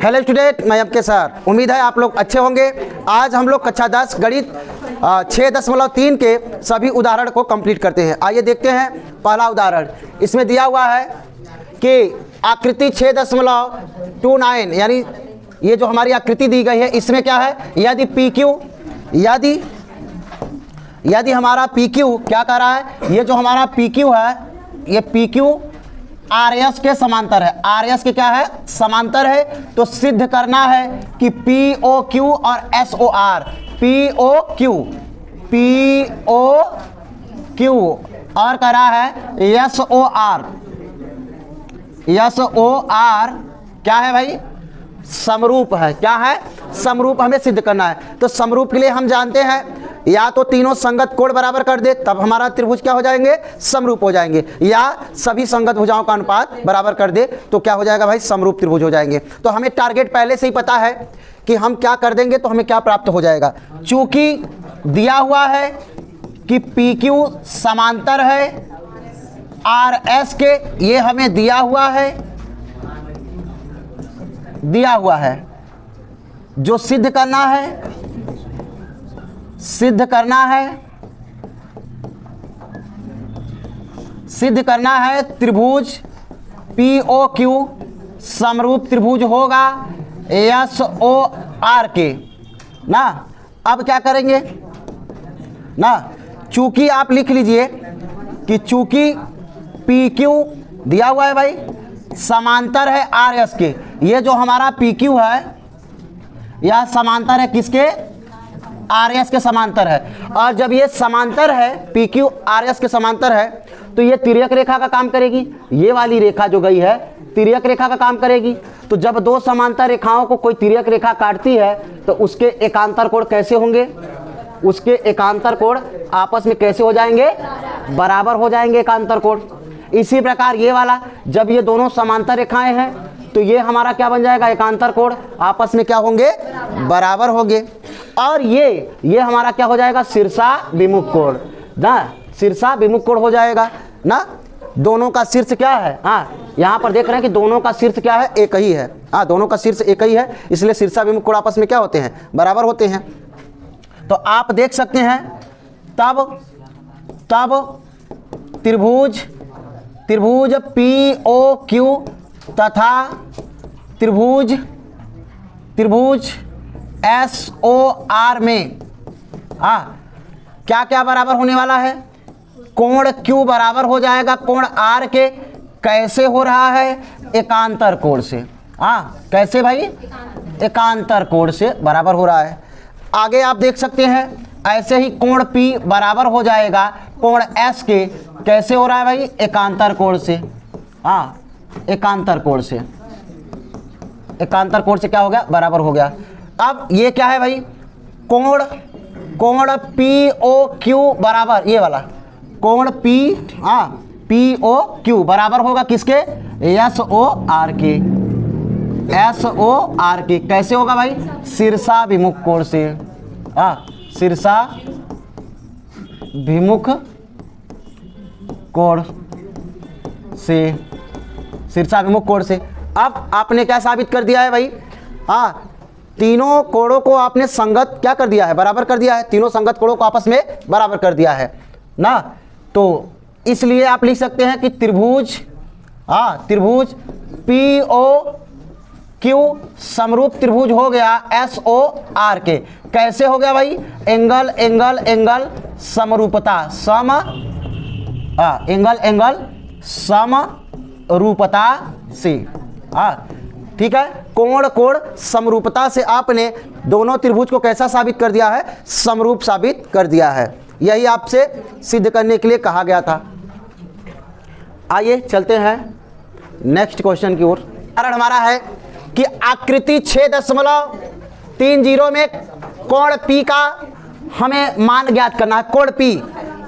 Hello student, मैं आपके sir. उम्मीद है आप लोग अच्छे होंगे। आज हम लोग कक्षा 10 गणित 6.3 के सभी उदाहरण को कंप्लीट करते हैं। आइए देखते हैं पहला उदाहरण। इसमें दिया हुआ है कि आकृति 6.29 यानी ये जो हमारी आकृति दी गई है इसमें क्या है, यदि PQ यदि हमारा PQ क्या कर रहा है, ये जो हमारा PQ है ये PQ RS के समांतर है। RS के क्या है, समांतर है। तो सिद्ध करना है कि POQ और SOR, POQ और करा है SOR क्या है भाई, समरूप है। क्या है, समरूप हमें सिद्ध करना है। तो समरूप के लिए हम जानते हैं या तो तीनों संगत कोण बराबर कर दे तब हमारा त्रिभुज क्या हो जाएंगे, समरूप हो जाएंगे, या सभी संगत भुजाओं का अनुपात बराबर कर दे तो क्या हो जाएगा भाई, समरूप त्रिभुज हो जाएंगे। तो हमें टारगेट पहले से ही पता है कि हम क्या कर देंगे तो हमें क्या प्राप्त हो जाएगा। चूंकि दिया हुआ है कि PQ समांतर है RS के, ये हमें दिया हुआ है जो सिद्ध करना है त्रिभुज POQ समरूप त्रिभुज होगा SOR के ना। अब क्या करेंगे ना, चूंकि आप लिख लीजिए कि चूंकि PQ दिया हुआ है भाई समांतर है RS के, ये जो हमारा PQ है यह समांतर है किसके, RS के समांतर है। और जब ये समांतर है, PQ RS के समांतर है, तो ये तिर्यक रेखा का काम करेगी। ये वाली रेखा जो गई है तिर्यक रेखा का काम करेगी। तो जब दो समांतर रेखाओं को कोई तिर्यक रेखा काटती है तो उसके एकांतर कोण कैसे होंगे, उसके एकांतर कोण आपस में कैसे हो जाएंगे, बराबर हो जाएंगे एकांतर कोण। इसी प्रकार ये वाला, जब ये दोनों समांतर रेखाएं हैं तो ये हमारा क्या बन जाएगा, एकांतर कोण आपस में क्या होंगे, बराबर होंगे। और ये हमारा क्या हो जाएगा, शीर्षा विमुख कोण ना, शीर्षा विमुख कोण हो जाएगा ना। दोनों का शीर्ष क्या है, हाँ यहाँ पर देख रहे हैं कि दोनों का शीर्ष क्या है, एक ही है। हाँ दोनों का शीर्ष एक ही है, इसलिए शीर्षा विमुख कोण आपस में क्या होते हैं, बराबर होते हैं। तो आप देख सकते हैं तब त्रिभुज POQ तथा त्रिभुज SOR में क्या क्या बराबर होने वाला है, कोण Q बराबर हो जाएगा कोण R के। कैसे हो रहा है, एकांतर कोण से। कैसे भाई, एकांतर कोण से बराबर हो रहा है। आगे आप देख सकते हैं ऐसे ही कोण P बराबर हो जाएगा कोण S के। कैसे हो रहा है भाई, एकांतर कोण से। एकांतर कोण से क्या हो गया, बराबर हो गया। अब ये क्या है भाई, कोण POQ बराबर, ये वाला कोण POQ बराबर होगा किसके, SOR के। कैसे होगा भाई, शीर्षा विमुख कोण से। शीर्षा विमुख कोण से। अब आपने क्या साबित कर दिया है भाई, तीनों कोणों को आपने संगत क्या कर दिया है, बराबर कर दिया है। तीनों संगत कोणों को आपस में बराबर कर दिया है ना। तो इसलिए आप लिख सकते हैं कि त्रिभुज POQ समरूप त्रिभुज हो गया SOR के। कैसे हो गया भाई, एंगल समरूपता, एंगल समरूपता से। ठीक है, कोण समरूपता से आपने दोनों त्रिभुज को कैसा साबित कर दिया है, समरूप साबित कर दिया है। यही आपसे सिद्ध करने के लिए कहा गया था। आइए चलते हैं नेक्स्ट क्वेश्चन की ओर। कारण हमारा है कि आकृति 6.30 में कोण P का हमें मान ज्ञात करना है।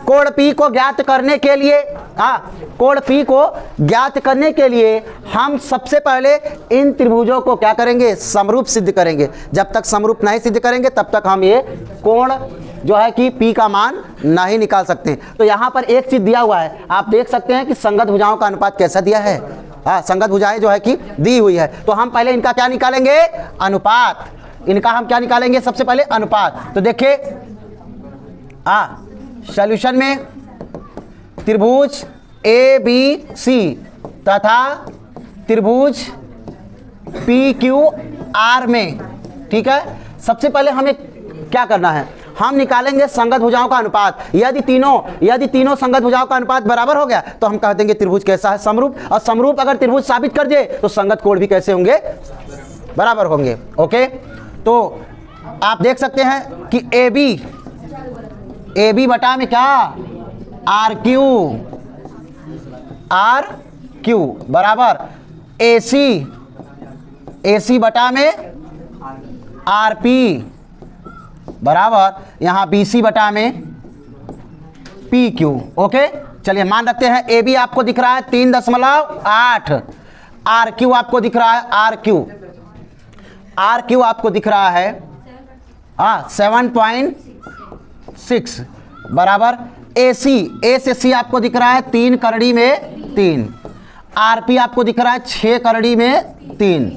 कोण P को ज्ञात करने के लिए कोण P को ज्ञात करने के लिए हम सबसे पहले इन त्रिभुजों को क्या करेंगे, समरूप सिद्ध करेंगे। जब तक समरूप नहीं सिद्ध करेंगे तब तक हम ये कोण जो है कि P का मान नहीं निकाल सकते। तो यहाँ पर एक चीज दिया हुआ है, आप देख सकते हैं कि संगत भुजाओं का अनुपात कैसा दिया है, हाँ, संगत भुजाएं जो है कि दी हुई है, तो हम पहले इनका क्या निकालेंगे, अनुपात। इनका हम क्या निकालेंगे, सबसे पहले अनुपात। तो देखिए सॉल्यूशन में त्रिभुज ABC तथा त्रिभुज PQR में, ठीक है, सबसे पहले हमें क्या करना है, हम निकालेंगे संगत भुजाओं का अनुपात। यदि तीनों संगत भुजाओं का अनुपात बराबर हो गया तो हम कह देंगे त्रिभुज कैसा है, समरूप। और समरूप अगर त्रिभुज साबित कर दे तो संगत कोण भी कैसे होंगे, बराबर होंगे। ओके, तो आप देख सकते हैं कि AB बटा में क्या, RQ बराबर AC बटा में RP बराबर यहाँ BC बटा में PQ। ओके, चलिए मान रखते हैं AB आपको दिख रहा है 3.8, RQ आपको दिख रहा है RQ आपको दिख रहा है 7.6 बराबर AC A से C आपको दिख रहा है 3 करड़ी में 3, RP आपको दिख रहा है 6 करड़ी में 3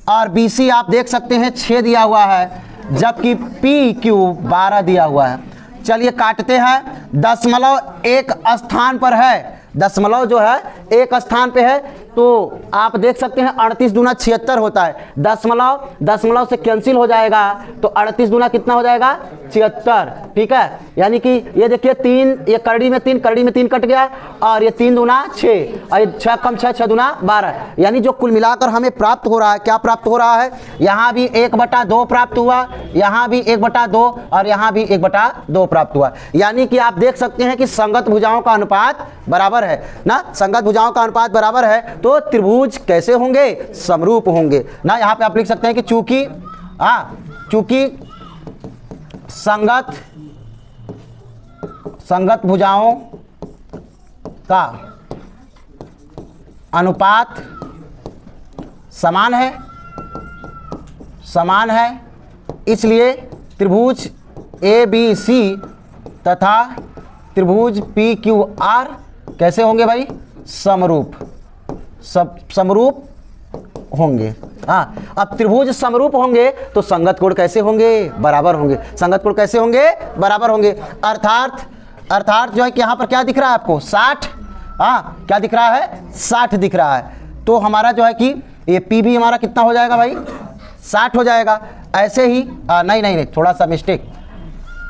और BC आप देख सकते हैं 6 दिया हुआ है, जबकि PQ 12 दिया हुआ है। चलिए काटते हैं, दशमलव एक स्थान पर है, दशमलव जो है एक स्थान पे है, तो आप देख सकते हैं 38 दूना 76 होता है। दशमलव से कैंसिल हो जाएगा तो 38 दूना कितना हो जाएगा, 76, ठीक है। यानी कि ये देखिए 3, ये करड़ी में 3 कट गया और ये 3 दूना 6 और 6 कम 6 दूना 12, यानी जो कुल मिलाकर हमें प्राप्त हो रहा है, क्या प्राप्त हो रहा है, यहाँ भी 1/2 प्राप्त हुआ, यहाँ भी 1/2 और यहाँ भी 1/2 प्राप्त हुआ। यानी कि आप देख सकते हैं कि संगत भुजाओं का अनुपात बराबर है ना, संगत भुजाओं का अनुपात बराबर है तो त्रिभुज कैसे होंगे, समरूप होंगे ना। यहाँ पे आप लिख सकते हैं कि चूंकि संगत भुजाओं का अनुपात समान है, इसलिए त्रिभुज ABC तथा त्रिभुज PQR कैसे होंगे भाई, समरूप होंगे। अब त्रिभुज समरूप होंगे तो संगत कोण कैसे होंगे, बराबर होंगे। संगत कोण कैसे होंगे, बराबर होंगे। अर्थात जो है कि यहाँ पर क्या दिख रहा है आपको, 60, क्या दिख रहा है, 60 दिख रहा है। तो हमारा जो है कि ये P भी हमारा कितना हो जाएगा भाई, 60 हो जाएगा। ऐसे ही नहीं, थोड़ा सा मिस्टेक,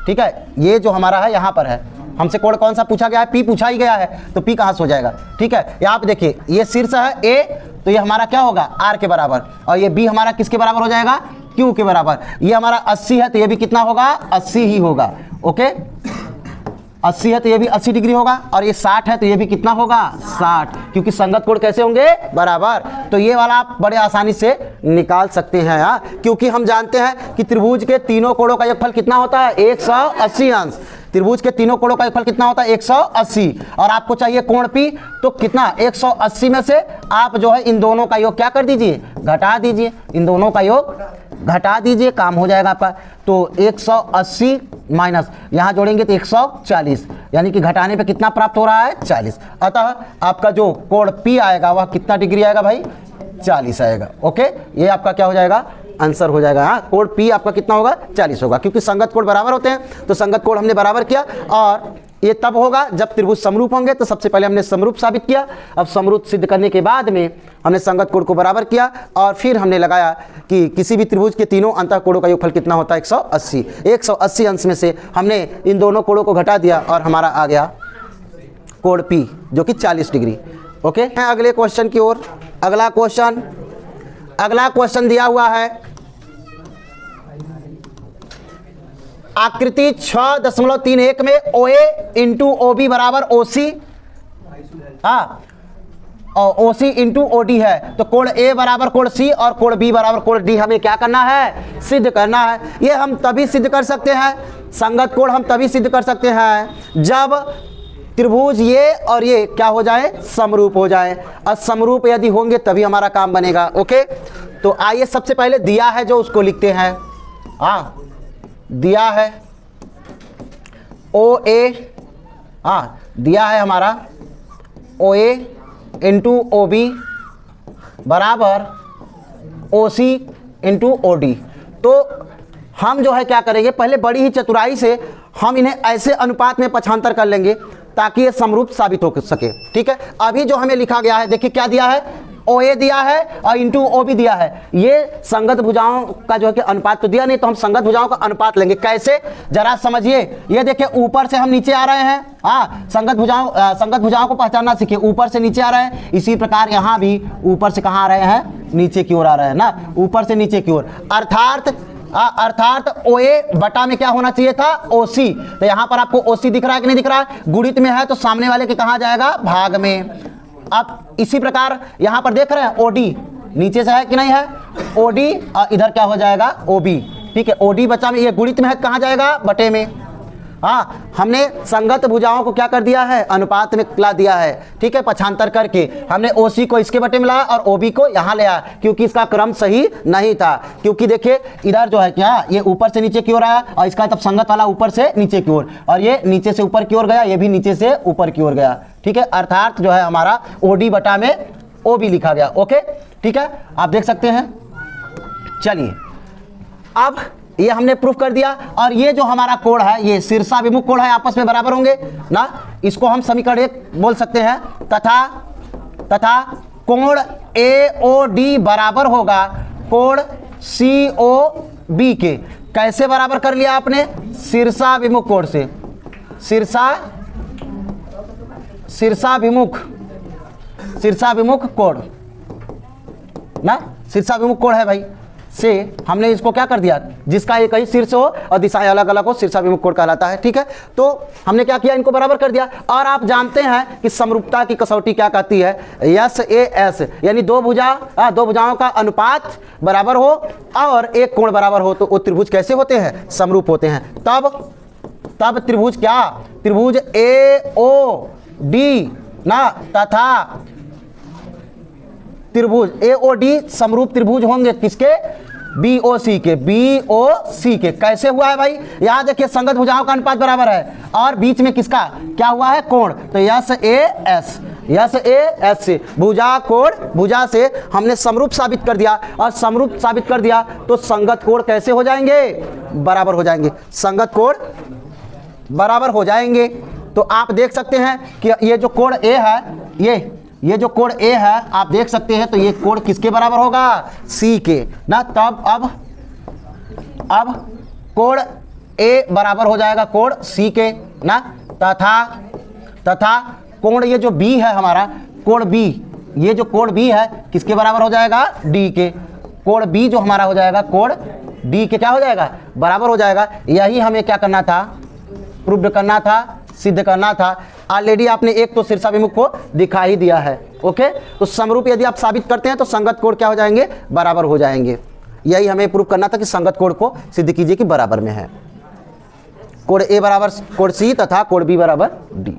ठीक है, ये जो हमारा है यहाँ पर है, हमसे कोण कौन सा पूछा गया है, P पूछा ही गया है, तो P कहाँ से हो जाएगा, ठीक है। यहाँ पे देखिए ये शीर्ष है A, तो ये हमारा क्या होगा, R के बराबर, और ये B हमारा किसके बराबर हो जाएगा, Q के बराबर। ये हमारा 80 है तो ये भी कितना होगा, 80 ही होगा। ओके, 80 है तो ये भी 80 डिग्री होगा, और ये 60 है तो ये भी कितना होगा, 60, क्योंकि संगत कोण कैसे होंगे, बराबर। तो ये वाला आप बड़े आसानी से निकाल सकते हैं, क्योंकि हम जानते हैं कि त्रिभुज के तीनों कोणों का योगफल कितना होता है, 180 अंश। त्रिभुज के तीनों कोणों का योगफल कितना होता है, 180, और आपको चाहिए कोण P, तो कितना, 180 में से आप जो है इन दोनों का योग क्या कर दीजिए, घटा दीजिए, इन दोनों का योग घटा दीजिए, काम हो जाएगा आपका। तो 180 माइनस यहाँ जोड़ेंगे तो 140, यानी कि घटाने पे कितना प्राप्त हो रहा है, 40। अतः आपका जो कोण P आएगा वह कितना डिग्री आएगा भाई, 40 आएगा। ओके, ये आपका क्या हो जाएगा, आंसर हो जाएगा। कोण P आपका कितना होगा, 40 होगा, क्योंकि संगत कोण बराबर होते हैं, तो संगत कोण हमने बराबर किया, और ये तब होगा जब त्रिभुज समरूप होंगे। तो सबसे पहले हमने समरूप साबित किया, अब समरूप सिद्ध करने के बाद में हमने संगत कोण को बराबर किया, और फिर हमने लगाया कि किसी भी त्रिभुज के तीनों अंतः कोणों का योगफल कितना होता है, 180। 180 अंश में से हमने इन दोनों कोणों को घटा दिया और हमारा आ गया कोण P जो कि 40 डिग्री। ओके, अगले क्वेश्चन की ओर। अगला क्वेश्चन दिया हुआ है, आकृति 6.31 में OA इंटू OB बराबर OC, और OC इंटू OD है, तो कोण A बराबर कोण C और कोण B बराबर कोण D हमें क्या करना है, सिद्ध करना है। ये हम तभी सिद्ध कर सकते हैं, संगत कोण हम तभी सिद्ध कर सकते हैं जब त्रिभुज ये और ये क्या हो जाए, समरूप हो जाए, और समरूप यदि होंगे तभी हमारा काम बनेगा। ओके, तो आइए सबसे पहले दिया है जो उसको लिखते हैं। दिया है OA, दिया है हमारा OA इंटू OB बराबर OC इंटू OD। तो हम जो है क्या करेंगे, पहले बड़ी ही चतुराई से हम इन्हें ऐसे अनुपात में पक्षांतर कर लेंगे ताकि ये समरूप साबित हो सके। ठीक है, अभी जो हमें लिखा गया है, देखिए क्या दिया है, OA दिया है और इंटू OB दिया है। ये संगत भुजाओं का जो है कि अनुपात तो दिया नहीं, तो हम संगत भुजाओं का अनुपात लेंगे। कैसे, जरा समझिए। ये देखिए ऊपर से हम नीचे आ रहे हैं, हाँ, संगत भुजाओं को पहचानना सीखिए, ऊपर से नीचे आ रहे हैं। इसी प्रकार यहाँ भी ऊपर से कहाँ आ रहे हैं, नीचे की ओर आ रहे हैं ना, ऊपर से नीचे की ओर। अर्थात OA बटा में क्या होना चाहिए था, OC। तो यहाँ पर आपको OC दिख रहा है कि नहीं दिख रहा है, गुणित में है तो सामने वाले के कहाँ जाएगा, भाग में। अब इसी प्रकार यहाँ पर देख रहे हैं OD नीचे से है कि नहीं है, OD और इधर क्या हो जाएगा, OB। ठीक है, OD बचा में, ये गुणित में है, कहाँ जाएगा, बटे में। हाँ, हमने संगत भुजाओं को क्या कर दिया है, अनुपात में ला दिया है। ठीक है, पक्षांतर करके हमने OC को इसके बटे में लाया और OB को यहाँ ले आया, क्योंकि इसका क्रम सही नहीं था। क्योंकि देखिए इधर जो है क्या, ये ऊपर से नीचे की ओर आया और इसका तब संगत वाला ऊपर से नीचे की ओर, और ये नीचे से ऊपर की ओर गया, ये भी नीचे से ऊपर की ओर गया। ठीक है, अर्थात जो है हमारा OD बटा में OB लिखा गया। ओके, ठीक है, आप देख सकते हैं। चलिए, अब ये हमने प्रूफ कर दिया, और ये जो हमारा कोण है, ये शीर्षाभिमुख कोण है, आपस में बराबर होंगे ना। इसको हम समीकरण 1 बोल सकते हैं। तथा कोण AOD बराबर होगा कोण COB के। कैसे बराबर कर लिया आपने, शीर्षाभिमुख कोण से, शीर्षाभिमुख कोण ना, शीर्षाभिमुख कोण है भाई, से हमने इसको क्या कर दिया, जिसका एक ही शीर्ष हो और दिशाएं अलग अलग हो, शीर्षाभिमुख कोण कहलाता है। ठीक है, तो हमने क्या किया, इनको बराबर कर दिया। और आप जानते हैं कि समरूपता की कसौटी क्या कहती है, SAS, यानी दो भुजाओं का अनुपात बराबर हो और एक कोण बराबर हो, तो वो त्रिभुज कैसे होते हैं, समरूप होते हैं। तब त्रिभुज क्या, त्रिभुज AOD ना तथा त्रिभुज AOD समरूप त्रिभुज होंगे किसके, BOC के। कैसे हुआ है भाई, यहां देखिए संगत भुजाओं का अनुपात बराबर है और बीच में किसका क्या हुआ है, कोण। तो SAS से भुजा से हमने समरूप साबित कर दिया, और समरूप साबित कर दिया तो संगत कोण कैसे हो जाएंगे, बराबर हो जाएंगे, संगत कोण बराबर हो जाएंगे। तो आप देख सकते हैं कि ये जो कोण A है, ये जो कोण A है आप देख सकते हैं, तो ये कोण किसके बराबर होगा, C के ना। तब अब कोण A बराबर हो जाएगा कोण C के ना, तथा कोण ये जो B है हमारा, कोण B, ये जो कोण B है किसके बराबर हो जाएगा, D के। कोण B जो हमारा हो जाएगा कोण D के क्या हो जाएगा, बराबर हो जाएगा। यही हमें क्या करना था, प्रूव करना था, सिद्ध करना था। ऑलरेडी आपने एक तो शीर्षाभिमुख को दिखा ही दिया है। ओके, तो समरूप यदि आप साबित करते हैं तो संगत कोण क्या हो जाएंगे, बराबर हो जाएंगे। यही हमें प्रूव करना था कि संगत कोण को सिद्ध कीजिए कि बराबर में है। कोण A बराबर कोण C तथा कोण B बराबर D।